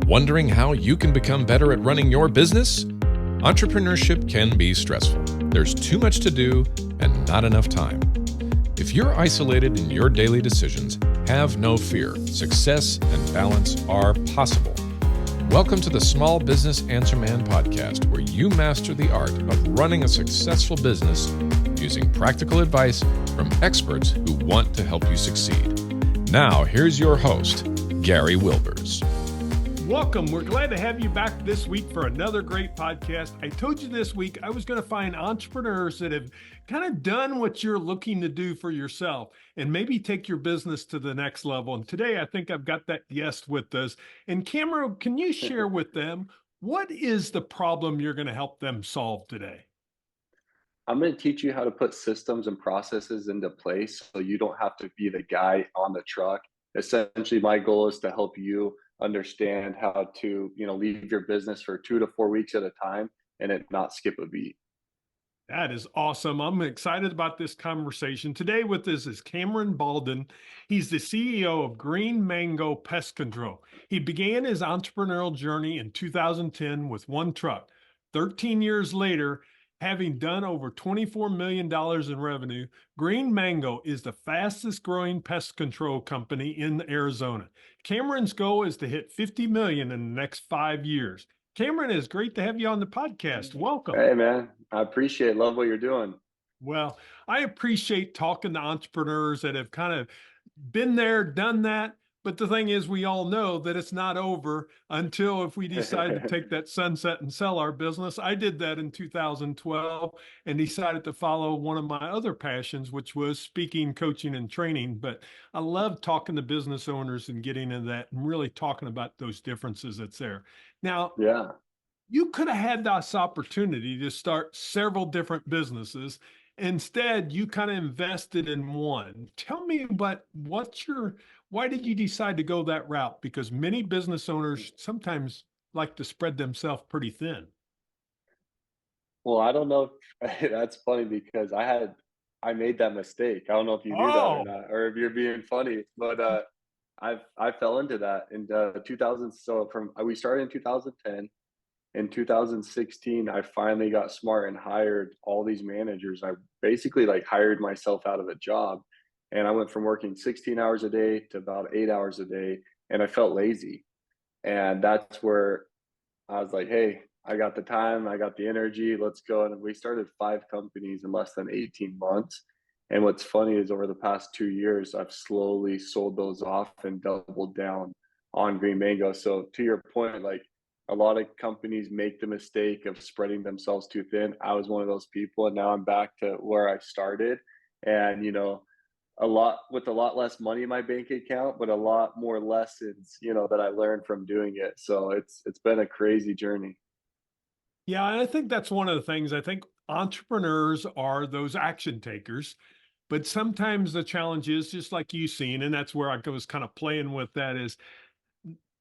Wondering how you can become better at running your business? Entrepreneurship can be stressful. There's too much to do and not enough time. If you're isolated in your daily decisions, have no fear. Success and balance are possible. Welcome to the Small Business Answer Man podcast, where you master the art of running a successful business using practical advice from experts who want to help you succeed. Now, here's your host, Gary Wilbers. Welcome. We're glad to have you back this week for another great podcast. I told you this week I was going to find entrepreneurs that have kind of done what you're looking to do for yourself and maybe take your business to the next level. And today I think I've got that guest with us. And Cameron, can you share with them what is the problem you're going to help them solve today? I'm going to teach you how to put systems and processes into place so you don't have to be the guy on the truck. Essentially, my goal is to help you understand how to, leave your business for 2 to 4 weeks at a time and it not skip a beat. That is awesome. I'm excited about this conversation. Today with us is Cameron Bawden. He's the CEO of Green Mango Pest Control. He began his entrepreneurial journey in 2010 with one truck. 13 years later, having done over $24 million in revenue, Green Mango is the fastest growing pest control company in Arizona. Cameron's goal is to hit 50 million in the next 5 years. Cameron, it's great to have you on the podcast. Welcome. Hey, man. I appreciate it. Love what you're doing. Well, I appreciate talking to entrepreneurs that have kind of been there, done that. But the thing is, we all know that it's not over until if we decide to take that sunset and sell our business. I did that in 2012 and decided to follow one of my other passions, which was speaking, coaching, and training. But I love talking to business owners and getting into that and really talking about those differences that's there. Now, yeah, you could have had this opportunity to start several different businesses. Instead, you kind of invested in one. Tell me why did you decide to go that route? Because many business owners sometimes like to spread themselves pretty thin. Well, I don't know if that's funny because I made that mistake. I don't know if you knew that or not, or if you're being funny, but I fell into that in 2000. So we started in 2010. In 2016, I finally got smart and hired all these managers. I basically hired myself out of a job, and I went from working 16 hours a day to about 8 hours a day, and I felt lazy. And that's where I was like, hey, I got the time, I got the energy, let's go. And we started 5 companies in less than 18 months. And what's funny is over the past 2 years, I've slowly sold those off and doubled down on Green Mango. So to your point, a lot of companies make the mistake of spreading themselves too thin. I was one of those people, and now I'm back to where I started. And a lot less money in my bank account, but a lot more lessons, that I learned from doing it. So it's been a crazy journey. Yeah, and I think that's one of the things. I think entrepreneurs are those action takers, but sometimes the challenge is just like you've seen, and that's where I was kind of playing with that is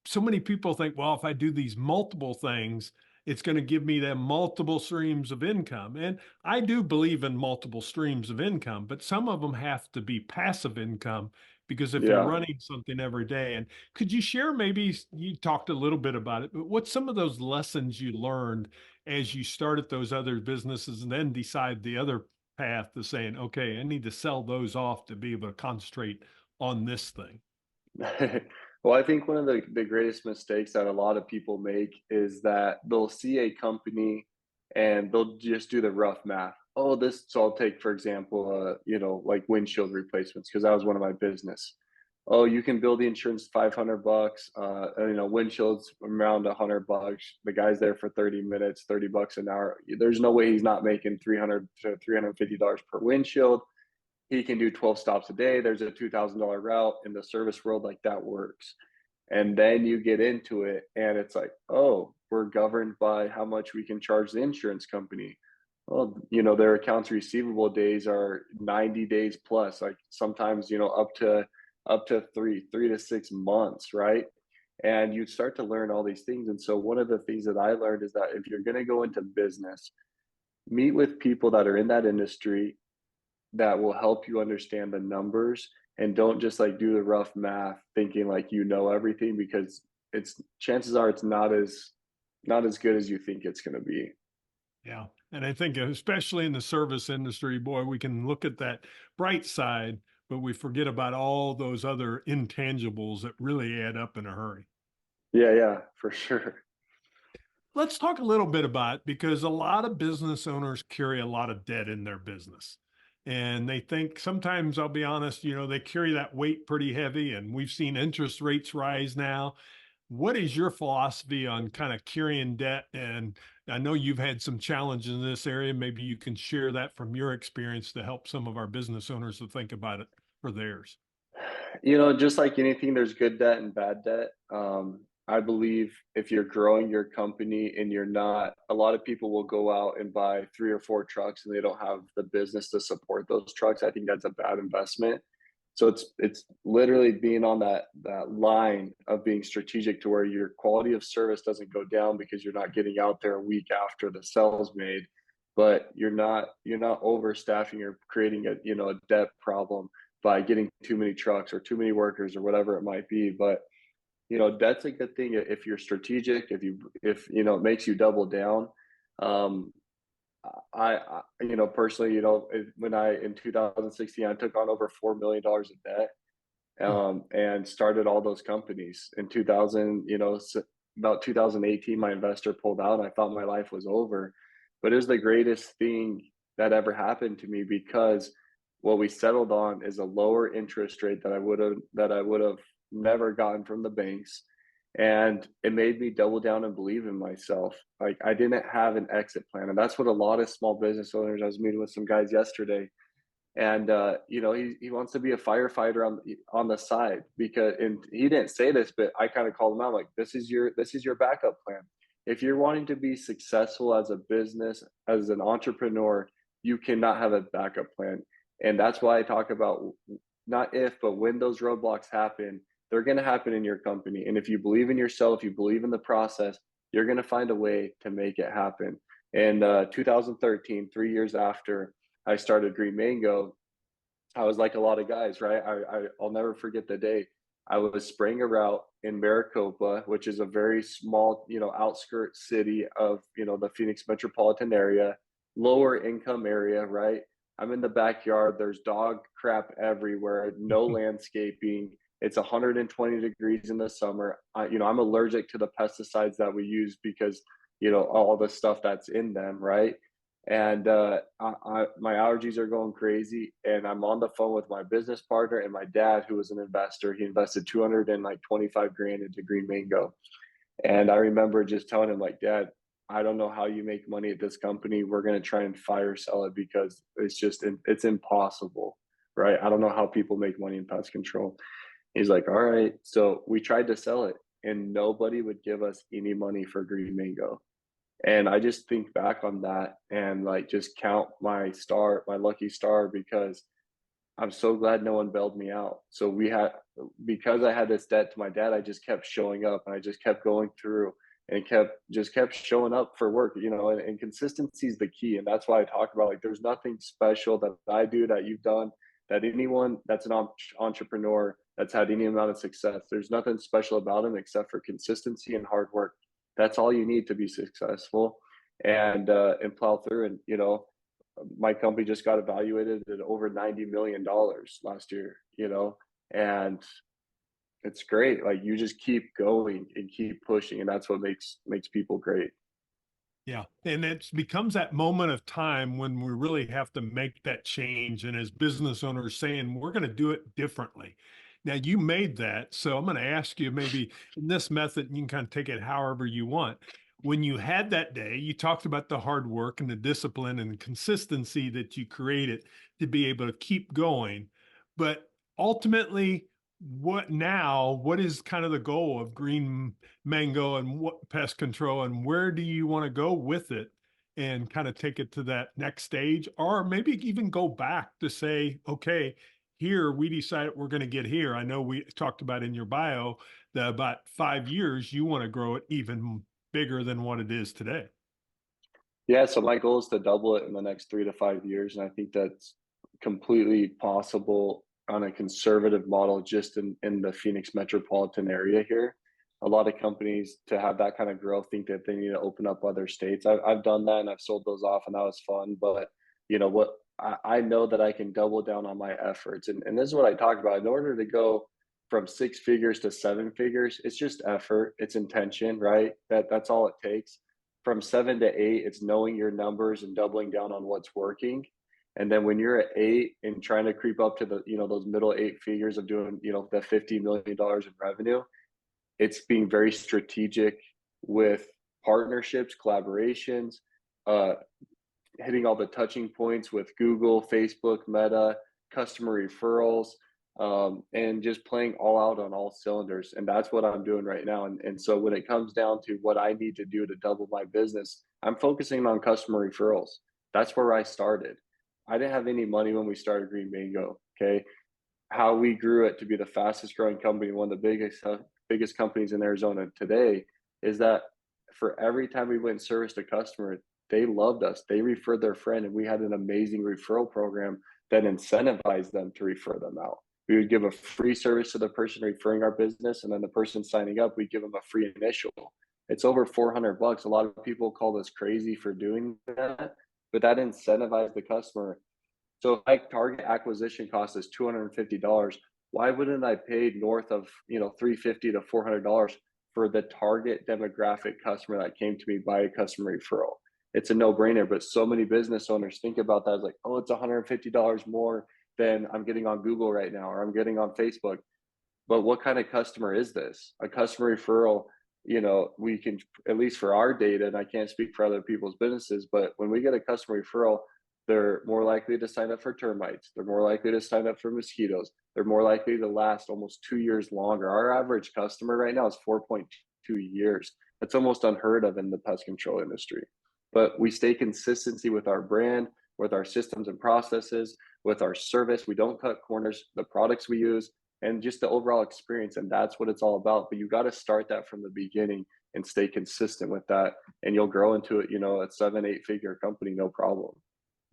so many people think, well, if I do these multiple things, it's going to give me them multiple streams of income. And I do believe in multiple streams of income, but some of them have to be passive income because if you're running something every day. And could you share, maybe you talked a little bit about it, but what's some of those lessons you learned as you started those other businesses and then decide the other path to saying, okay, I need to sell those off to be able to concentrate on this thing? Well, I think one of the greatest mistakes that a lot of people make is that they'll see a company and they'll just do the rough math. Oh, so I'll take, for example, windshield replacements, because that was one of my business. Oh, you can bill the insurance $500, windshields around $100. The guy's there for 30 minutes, $30 an hour. There's no way he's not making $300 to $350 per windshield. He can do 12 stops a day. There's a $2,000 route in the service world, that works. And then you get into it and it's like, oh, we're governed by how much we can charge the insurance company. Well, their accounts receivable days are 90 days plus, sometimes, up to 3 to 6 months, right? And you start to learn all these things. And so one of the things that I learned is that if you're going to go into business, meet with people that are in that industry that will help you understand the numbers, and don't just do the rough math thinking everything, because it's chances are it's not as good as you think it's going to be. Yeah. And I think especially in the service industry, boy, we can look at that bright side, but we forget about all those other intangibles that really add up in a hurry. Yeah, yeah, for sure. Let's talk a little bit about, because a lot of business owners carry a lot of debt in their business. And they think sometimes, I'll be honest, they carry that weight pretty heavy, and we've seen interest rates rise now. What is your philosophy on kind of carrying debt? And I know you've had some challenges in this area. Maybe you can share that from your experience to help some of our business owners to think about it for theirs. Just like anything, there's good debt and bad debt. I believe if you're growing your company and you're not, a lot of people will go out and buy 3 or 4 trucks and they don't have the business to support those trucks. I think that's a bad investment. So it's literally being on that line of being strategic to where your quality of service doesn't go down because you're not getting out there a week after the sale's made, but you're not overstaffing or creating a debt problem by getting too many trucks or too many workers or whatever it might be. But debt's a good thing if you're strategic, if it makes you double down. Um, personally, when in 2016, I took on over $4 million of debt, Hmm. and started all those companies in 2000, about 2018, my investor pulled out and I thought my life was over, but it was the greatest thing that ever happened to me because what we settled on is a lower interest rate that I would have never gotten from the banks. And it made me double down and believe in myself. Like I didn't have an exit plan. And that's what a lot of small business owners, I was meeting with some guys yesterday, and he wants to be a firefighter on the side because, and he didn't say this, but I kind of called him out like, this is your backup plan. If you're wanting to be successful as a business, as an entrepreneur, you cannot have a backup plan. And that's why I talk about not if, but when those roadblocks happen, they're going to happen in your company. And if you believe in yourself, you believe in the process, you're going to find a way to make it happen. And 2013, 3 years after I started Green Mango, I was like a lot of guys, right? I'll never forget the day I was spraying a route in Maricopa, which is a very small, outskirt city of, the Phoenix metropolitan area, lower income area, right? I'm in the backyard. There's dog crap everywhere, no landscaping. It's 120 degrees in the summer. I'm allergic to the pesticides that we use because, all the stuff that's in them, right? And my allergies are going crazy, and I'm on the phone with my business partner and my dad, who was an investor. He invested 225 grand into Green Mango, and I remember just telling him like, Dad, I don't know how you make money at this company. We're going to try and fire sell it because it's impossible, right? I don't know how people make money in pest control. He's like, all right. So we tried to sell it, and nobody would give us any money for Green Mango. And I just think back on that and like just count my lucky star, because I'm so glad no one bailed me out. So because I had this debt to my dad, I just kept showing up and I just kept going through and kept showing up for work, and consistency is the key. And that's why I talk about like, there's nothing special that I do that you've done, that anyone that's an entrepreneur that's had any amount of success, there's nothing special about them except for consistency and hard work. That's all you need to be successful, and plow through. And my company just got evaluated at over $90 million last year. And it's great. Like you just keep going and keep pushing, and that's what makes people great. Yeah. And it becomes that moment of time when we really have to make that change. And as business owners saying, we're going to do it differently. Now you made that. So I'm going to ask you maybe in this method, and you can kind of take it however you want. When you had that day, you talked about the hard work and the discipline and the consistency that you created to be able to keep going. But ultimately, what is kind of the goal of Green Mango and what pest control, and where do you want to go with it and kind of take it to that next stage, or maybe even go back to say, okay, here we decided we're going to get here. I know we talked about in your bio that about 5 years you want to grow it even bigger than what it is today. Yeah, so my goal is to double it in the next 3 to 5 years, and I think that's completely possible on a conservative model just in the Phoenix metropolitan area here. a lot of companies to have that kind of growth think that they need to open up other states. I've done that and I've sold those off and that was fun. But you know what, I know that I can double down on my efforts. And this is what I talk about. In order to go from 6 figures to 7 figures, it's just effort, it's intention, right? That's all it takes. From 7 to 8, it's knowing your numbers and doubling down on what's working. And then when you're at 8 and trying to creep up to the, you know, those middle 8 figures of doing, you know, the $50 million in revenue, it's being very strategic with partnerships, collaborations, uh, hitting all the touching points with Google, Facebook, Meta, customer referrals, and just playing all out on all cylinders. And that's what I'm doing right now. And so when it comes down to what I need to do to double my business, I'm focusing on customer referrals. That's where I started. I didn't have any money when we started Green Mango. Okay. How we grew it to be the fastest growing company, one of the biggest companies in Arizona today, is that for every time we went and serviced a customer, they loved us. They referred their friend, and we had an amazing referral program that incentivized them to refer them out. We would give a free service to the person referring our business, and then the person signing up, we'd give them a free initial. It's over $400. A lot of people call this crazy for doing that, but that incentivized the customer. So if my target acquisition cost is $250, why wouldn't I pay north of, you know, $350 to $400 for the target demographic customer that came to me by a customer referral? It's a no-brainer. But so many business owners think about that as like, oh, it's $150 more than I'm getting on Google right now, or I'm getting on Facebook. But what kind of customer is this? A customer referral, you know, we can, at least for our data, and I can't speak for other people's businesses, but when we get a customer referral, they're more likely to sign up for termites. They're more likely to sign up for mosquitoes. They're more likely to last almost 2 years longer. Our average customer right now is 4.2 years. That's almost unheard of in the pest control industry. But we stay consistency with our brand, with our systems and processes, with our service. We don't cut corners, the products we use, and just the overall experience. And that's what it's all about. But you got to start that from the beginning and stay consistent with that. And you'll grow into it, you know, a 7, 8 figure company, no problem.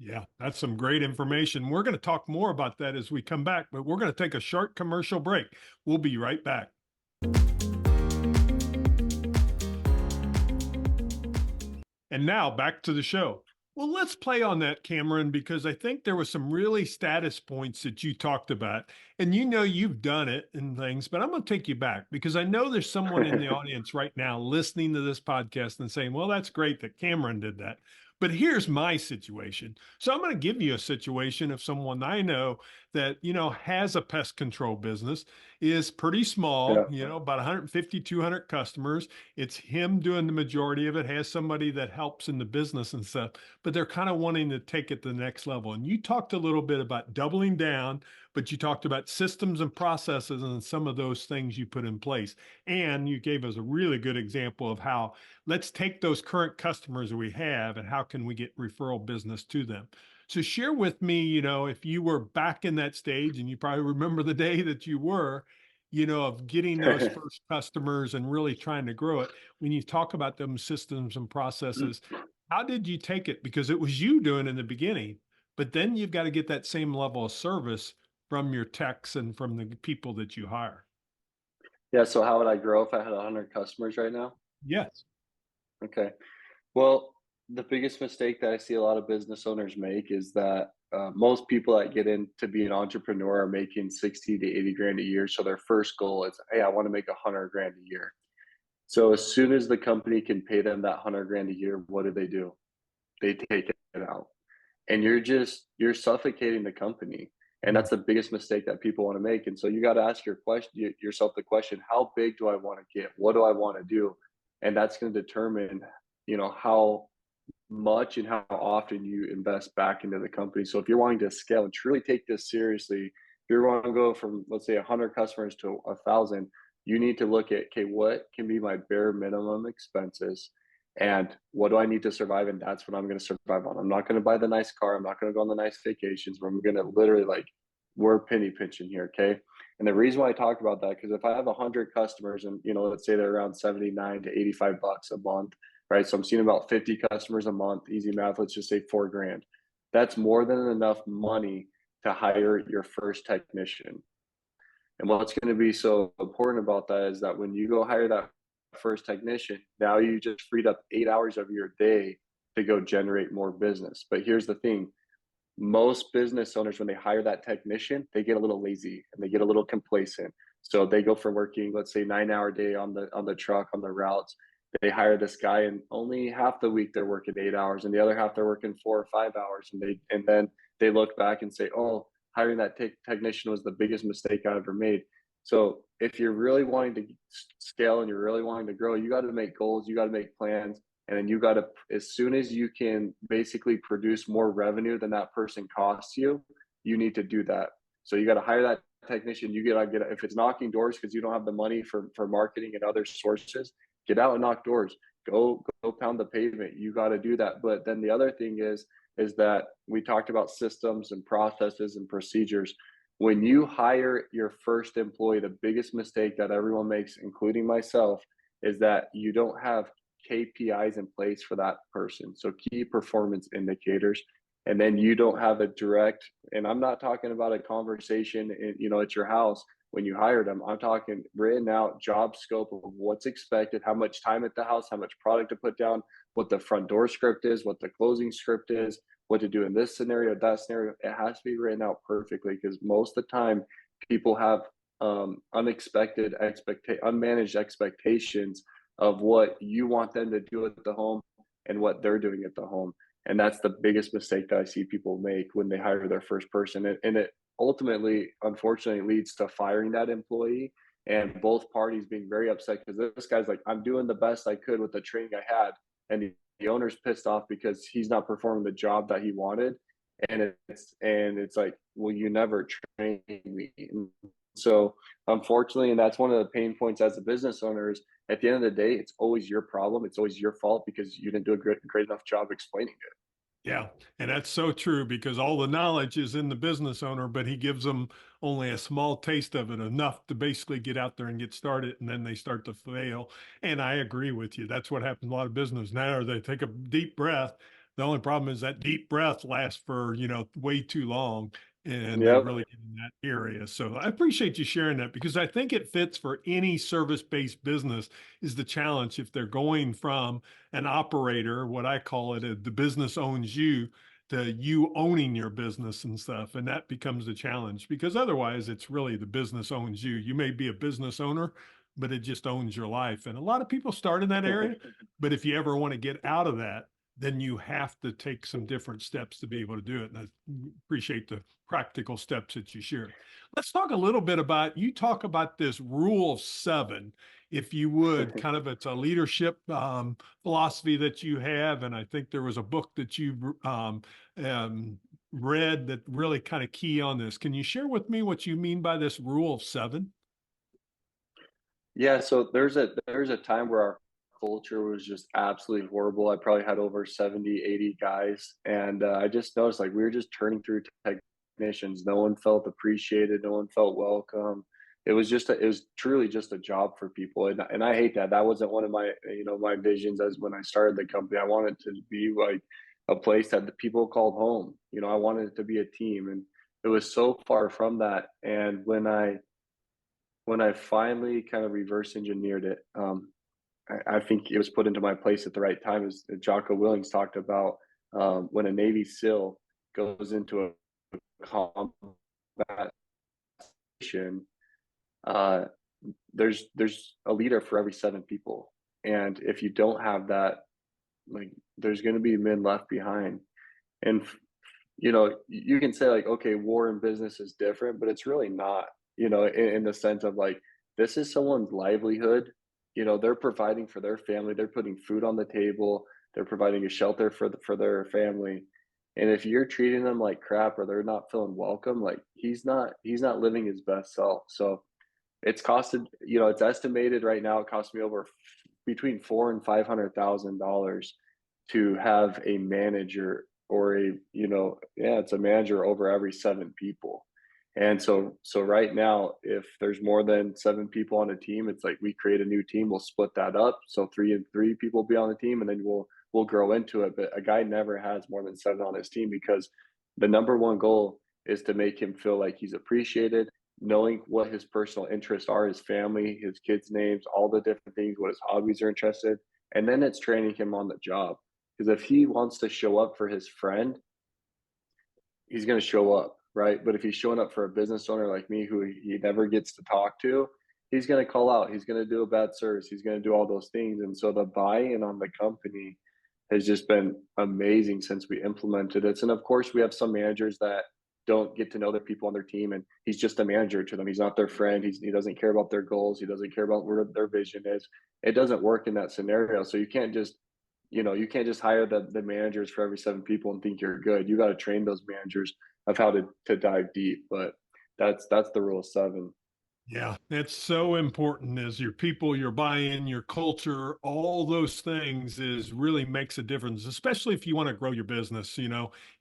Yeah, that's some great information. We're going to talk more about that as we come back, but we're going to take a short commercial break. We'll be right back. And now back to the show. Well, let's play on that, Cameron, because I think there were some really status points that you talked about. And you know you've done it and things, but I'm going to take you back because I know there's someone in the audience right now listening to this podcast and saying, well, that's great that Cameron did that. But here's my situation. So I'm going to give you a situation of someone I know that, you know, has a pest control business, is pretty small, you know, about 150, 200 customers. It's him doing the majority of it, has somebody that helps in the business and stuff, but they're kind of wanting to take it to the next level. And you talked a little bit about doubling down, but you talked about systems and processes and some of those things you put in place. And you gave us a really good example of how let's take those current customers that we have and how can we get referral business to them. So share with me, you know, if you were back in that stage, and you probably remember the day that you were, you know, of getting those first customers and really trying to grow it. When you talk about them systems and processes, how did you take it? Because it was you doing in the beginning, but then you've got to get that same level of service from your techs and from the people that you hire. Yeah. So how would I grow if I had 100 customers right now? Yes. Okay. Well, the biggest mistake that I see a lot of business owners make is that most people that get in to be an entrepreneur are making 60 to 80 grand a year. So their first goal is, hey, I want to make 100 grand a year. So as soon as the company can pay them that 100 grand a year, what do? They take it out. And you're suffocating the company. And that's the biggest mistake that people want to make. And so you got to ask yourself the question, how big do I want to get? What do I want to do? And that's going to determine, you know, how much and how often you invest back into the company. So if you're wanting to scale and truly take this seriously, if you're wanting to go from, let's say, 100 customers to 1,000, you need to look at, okay, what can be my bare minimum expenses and what do I need to survive? And that's what I'm going to survive on. I'm not going to buy the nice car. I'm not going to go on the nice vacations where I'm going to literally we're penny pinching here. Okay. And the reason why I talk about that, because if I have 100 customers and, you know, let's say they're around 79 to 85 bucks a month, right? So I'm seeing about 50 customers a month, easy math, let's just say 4 grand. That's more than enough money to hire your first technician. And what's going to be so important about that is that when you go hire that first technician. Now you just freed up 8 hours of your day to go generate more business. But here's the thing, most business owners, when they hire that technician, they get a little lazy and they get a little complacent. So they go from working, let's say 9 hour day on the truck, on the routes. They hire this guy and only half the week they're working 8 hours and the other half they're working 4 or 5 hours. And then they look back and say, oh, hiring that technician was the biggest mistake I ever made. So if you're really wanting to scale and you're really wanting to grow, you got to make goals, you got to make plans, and then you got to, as soon as you can basically produce more revenue than that person costs you, you need to do that. So you got to hire that technician. You got to get, if it's knocking doors because you don't have the money for marketing and other sources, get out and knock doors. Go pound the pavement. You got to do that. But then the other thing is that we talked about systems and processes and procedures. When you hire your first employee, the biggest mistake that everyone makes, including myself, is that you don't have KPIs in place for that person. So key performance indicators. And then you don't have a direct, and I'm not talking about a conversation at your house when you hire them. I'm talking written out job scope of what's expected, how much time at the house, how much product to put down, what the front door script is, what the closing script is, what to do in this scenario, that scenario. It has to be written out perfectly, because most of the time people have unmanaged expectations of what you want them to do at the home and what they're doing at the home. And that's the biggest mistake that I see people make when they hire their first person. And it ultimately, unfortunately, leads to firing that employee and both parties being very upset, because this guy's like, I'm doing the best I could with the training I had. And the owner's pissed off because he's not performing the job that he wanted. And it's like, well, you never trained me. So unfortunately, and that's one of the pain points as a business owner, is at the end of the day, it's always your problem. It's always your fault because you didn't do a great enough job explaining it. Yeah, and that's so true, because all the knowledge is in the business owner, but he gives them only a small taste of it, enough to basically get out there and get started, and then they start to fail. And I agree with you. That's what happens in a lot of business now. They take a deep breath. The only problem is that deep breath lasts for, way too long, and they Yep. really get in that area. So I appreciate you sharing that, because I think it fits for any service-based business. Is the challenge if they're going from an operator, what I call it, the business owns you, to you owning your business and stuff. And that becomes a challenge, because otherwise it's really the business owns you. You may be a business owner, but it just owns your life. And a lot of people start in that area. But if you ever want to get out of that, then you have to take some different steps to be able to do it. And I appreciate the practical steps that you shared. Let's talk a little bit about, you talk about this rule of 7, if you would, kind of, it's a leadership philosophy that you have. And I think there was a book that you read that really kind of key on this. Can you share with me what you mean by this rule of 7? Yeah, so there's a time where our culture was just absolutely horrible. I probably had over 70, 80 guys. And I just noticed, like, we were just turning through technicians. No one felt appreciated. No one felt welcome. It was truly just a job for people. And I hate that. That wasn't one of my, my visions as when I started the company. I wanted to be like a place that the people called home. I wanted it to be a team. And it was so far from that. And when I finally kind of reverse engineered it, I think it was put into my place at the right time. As Jocko Willings talked about, when a Navy SEAL goes into a combat station, there's a leader for every 7 people, and if you don't have that, like, there's going to be men left behind. And you can say, like, okay, war and business is different, but it's really not. In the sense of, like, this is someone's livelihood. They're providing for their family. They're putting food on the table. They're providing a shelter for their family. And if you're treating them like crap, or they're not feeling welcome, like, he's not living his best self. So it's costed, it's estimated right now, it cost me over between $400,000 and $500,000 to have a manager, or it's a manager over every 7 people. And so right now, if there's more than 7 people on a team, it's like we create a new team, we'll split that up. So 3 and 3 people be on the team, and then we'll grow into it. But a guy never has more than 7 on his team, because the number one goal is to make him feel like he's appreciated, knowing what his personal interests are, his family, his kids' names, all the different things, what his hobbies are interested, and then it's training him on the job. Because if he wants to show up for his friend, he's going to show up, right? But if he's showing up for a business owner like me who he never gets to talk to, he's going to call out. He's going to do a bad service. He's going to do all those things. And so the buy-in on the company has just been amazing since we implemented it. And of course, we have some managers that don't get to know the people on their team, and he's just a manager to them. He's not their friend. He doesn't care about their goals. He doesn't care about where their vision is. It doesn't work in that scenario. So you can't just you can't just hire the managers for every 7 people and think you're good. You got to train those managers of how to dive deep. But that's the rule of 7. Yeah, it's so important as your people, your buy-in, your culture, all those things is really makes a difference, especially if you want to grow your business.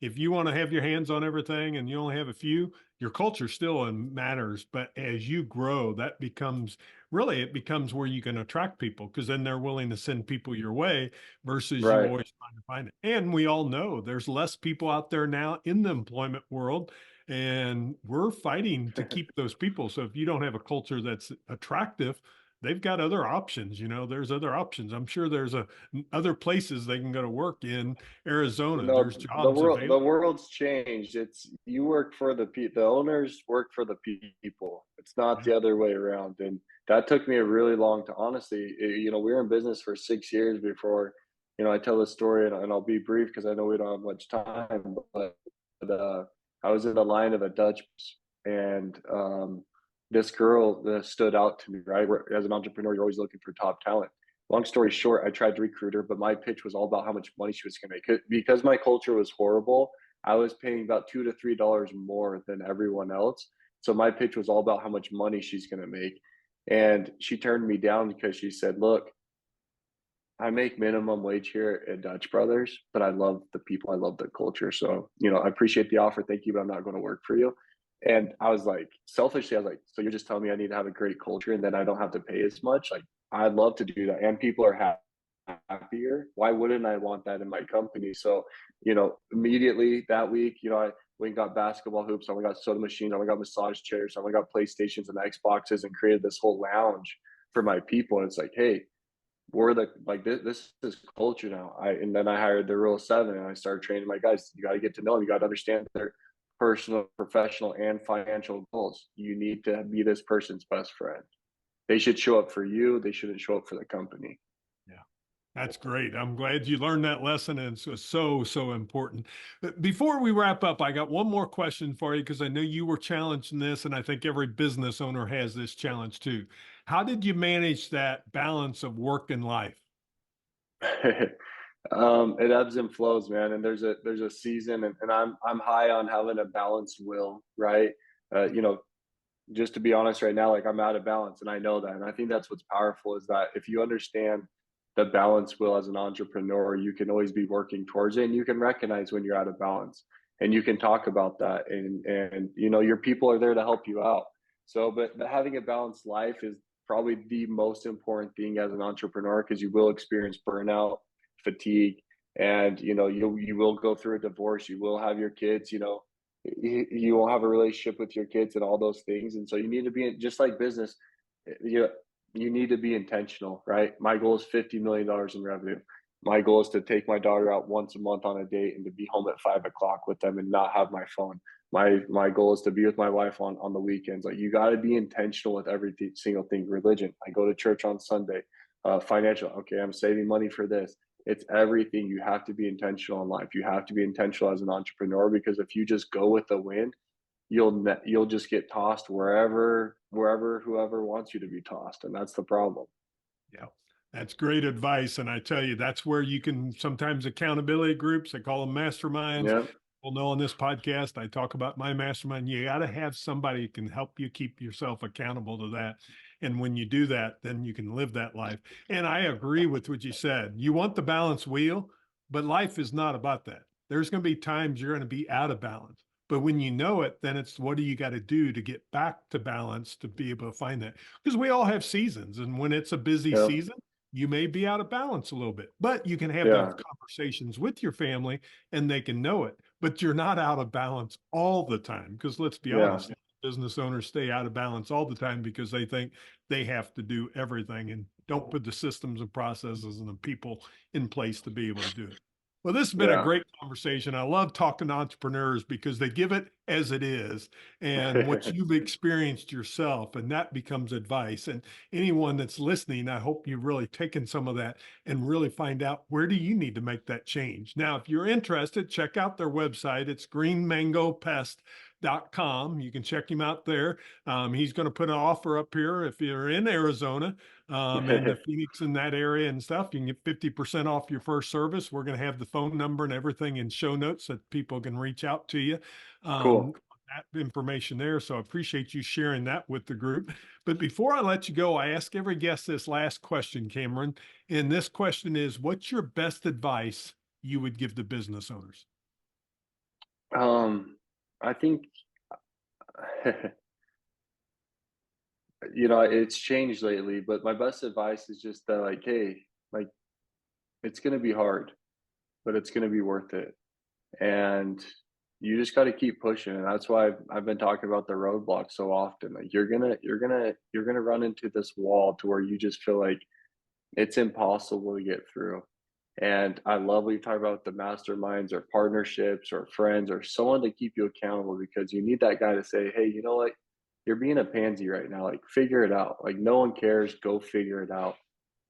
If you want to have your hands on everything and you only have a few, your culture still matters. But as you grow, that becomes it becomes where you can attract people because then they're willing to send people your way versus you Right. always trying to find it. And we all know there's less people out there now in the employment world and we're fighting to keep those people. So if you don't have a culture that's attractive, they've got other options. There's other options. I'm sure there's other places they can go to work in Arizona. There's No, the jobs world the available. world's changed. It's you work for the owners work for the people. It's not Yeah. the other way around. And that took me a really long to honestly, we were in business for 6 years before, I tell this story and I'll be brief because I know we don't have much time, but I was in the line of a Dutch and this girl stood out to me, right? As an entrepreneur, you're always looking for top talent. Long story short, I tried to recruit her, but my pitch was all about how much money she was going to make. Because my culture was horrible, I was paying about $2 to $3 more than everyone else. So my pitch was all about how much money she's going to make. And she turned me down because she said, "Look, I make minimum wage here at Dutch Brothers, but I love the people. I love the culture. So, I appreciate the offer. Thank you, but I'm not going to work for you." And I was like, selfishly, I was like, "So you're just telling me I need to have a great culture and then I don't have to pay as much?" Like, I'd love to do that. And people are happier. Why wouldn't I want that in my company? So, immediately that week, I went and got basketball hoops. I went and got soda machines. I went and got massage chairs. I went and got PlayStations and Xboxes and created this whole lounge for my people. And it's like, hey, we're this is culture now. And then I hired the Rule 7 and I started training my guys. You got to get to know them. You got to understand their personal, professional, and financial goals. You need to be this person's best friend. They should show up for you. They shouldn't show up for the company. Yeah. That's great. I'm glad you learned that lesson. And it's so important. But before we wrap up, I got one more question for you because I know you were challenged in this, and I think every business owner has this challenge too. How did you manage that balance of work and life? It ebbs and flows, man. And there's a season, and I'm high on having a balanced will, right? Uh, you know, just to be honest right now, like I'm out of balance and I know that. And I think that's what's powerful is that if you understand the balance wheel as an entrepreneur, you can always be working towards it and you can recognize when you're out of balance and you can talk about that. And your people are there to help you out. So, but having a balanced life is probably the most important thing as an entrepreneur because you will experience burnout, fatigue, and you will go through a divorce, you will have your kids, you won't have a relationship with your kids and all those things. And so you need to be just like business. You you need to be intentional, right? My goal is $50 million in revenue. My goal is to take my daughter out once a month on a date and to be home at 5 o'clock with them and not have my phone. My goal is to be with my wife on the weekends. Like you got to be intentional with every single thing. Religion. I go to church on Sunday. Financial. Okay, I'm saving money for this. It's everything. You have to be intentional in life. You have to be intentional as an entrepreneur because if you just go with the wind, you'll just get tossed wherever whoever wants you to be tossed, and that's the problem. Yeah, that's great advice. And I tell you, that's where you can sometimes accountability groups, I call them masterminds. Yeah, Well, know on this podcast, I talk about my mastermind. You got to have somebody who can help you keep yourself accountable to that. And when you do that, then you can live that life. And I agree with what you said. You want the balance wheel, but life is not about that. There's going to be times you're going to be out of balance. But when you know it, then it's what do you got to do to get back to balance to be able to find that? Because we all have seasons. And when it's a busy yeah, season, you may be out of balance a little bit, but you can have those yeah, conversations with your family and they can know it, but you're not out of balance all the time. Because let's be yeah. honest, business owners stay out of balance all the time because they think they have to do everything and don't put the systems and processes and the people in place to be able to do it. Well, this has been a Yeah. great conversation. I love talking to entrepreneurs because they give it as it is and what you've experienced yourself, and that becomes advice. And anyone that's listening, I hope you've really taken some of that and really find out where do you need to make that change. Now, if you're interested, check out their website. It's greenmangopest.com. You can check him out there. He's going to put an offer up here if you're in Arizona and the Phoenix in that area and stuff. You can get 50% off your first service. We're going to have the phone number and everything in show notes so that people can reach out to you. Cool. That information there. So I appreciate you sharing that with the group. But before I let you go, I ask every guest this last question, Cameron. And this question is, what's your best advice you would give to business owners? I think, it's changed lately, but my best advice is just that, like, hey, like, it's going to be hard, but it's going to be worth it. And you just got to keep pushing. And that's why I've been talking about the roadblocks so often. Like, you're going to run into this wall to where you just feel like it's impossible to get through. And I love what you talk about the masterminds or partnerships or friends or someone to keep you accountable, because you need that guy to say, hey, you know what? You're being a pansy right now. Like, figure it out. Like, no one cares. Go figure it out.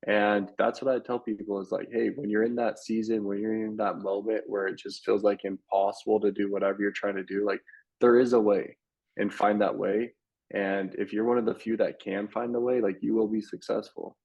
And that's what I tell people is like, hey, when you're in that season, when you're in that moment where it just feels like impossible to do whatever you're trying to do, like, there is a way, and find that way. And if you're one of the few that can find the way, like, you will be successful.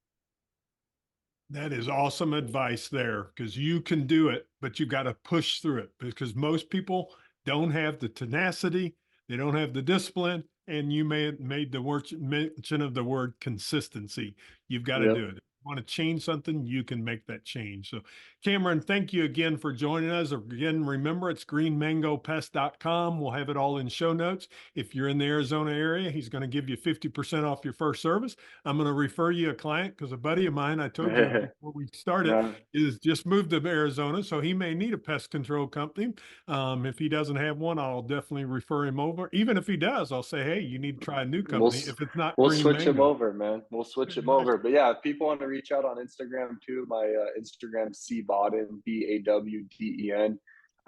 That is awesome advice there, because you can do it, but you got to push through it, because most people don't have the tenacity, they don't have the discipline, and you may have made the mention of the word consistency. You've got to Yep. do it. If you want to change something, you can make that change. So, Cameron, thank you again for joining us. Again, remember, it's greenmangopest.com. We'll have it all in show notes. If you're in the Arizona area, he's going to give you 50% off your first service. I'm going to refer you a client, because a buddy of mine, I told you before we started, Yeah. is just moved to Arizona, so he may need a pest control company. If he doesn't have one, I'll definitely refer him over. Even if he does, I'll say, hey, you need to try a new company. If it's not We'll Green switch him Mango. over, man. We'll switch him over. But yeah, if people want to reach out on Instagram too, my Instagram Bawden, Bawden.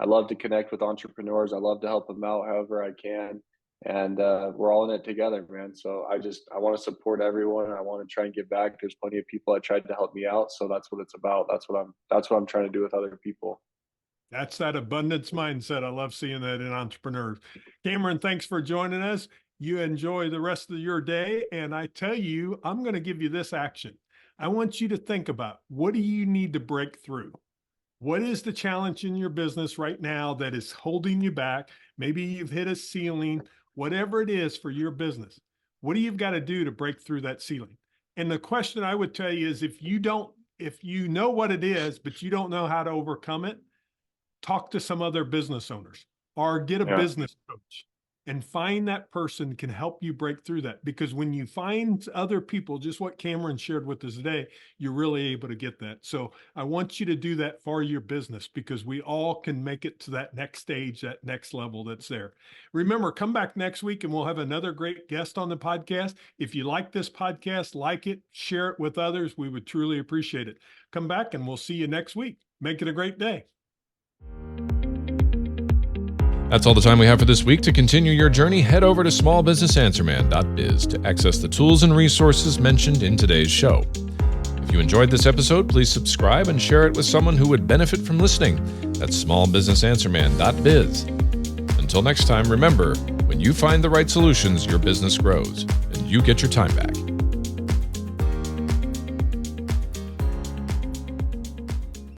I love to connect with entrepreneurs. I love to help them out however I can, and we're all in it together, man. So I want to support everyone. I want to try and give back. There's plenty of people that tried to help me out, so that's what it's about. That's what I'm trying to do with other people. That's that abundance mindset. I love seeing that in entrepreneurs. Cameron, thanks for joining us. You enjoy the rest of your day. And I tell you, I'm going to give you this action. I want you to think about, what do you need to break through? What is the challenge in your business right now that is holding you back? Maybe you've hit a ceiling, whatever it is for your business. What do you've got to do to break through that ceiling? And the question I would tell you is, if you know what it is, but you don't know how to overcome it, talk to some other business owners or get a business coach and find that person can help you break through that. Because when you find other people, just what Cameron shared with us today, you're really able to get that. So I want you to do that for your business, because we all can make it to that next stage, that next level that's there. Remember, come back next week and we'll have another great guest on the podcast. If you like this podcast, like it, share it with others. We would truly appreciate it. Come back and we'll see you next week. Make it a great day. That's all the time we have for this week. To continue your journey, head over to smallbusinessanswerman.biz to access the tools and resources mentioned in today's show. If you enjoyed this episode, please subscribe and share it with someone who would benefit from listening. That's smallbusinessanswerman.biz. Until next time, remember, when you find the right solutions, your business grows and you get your time back.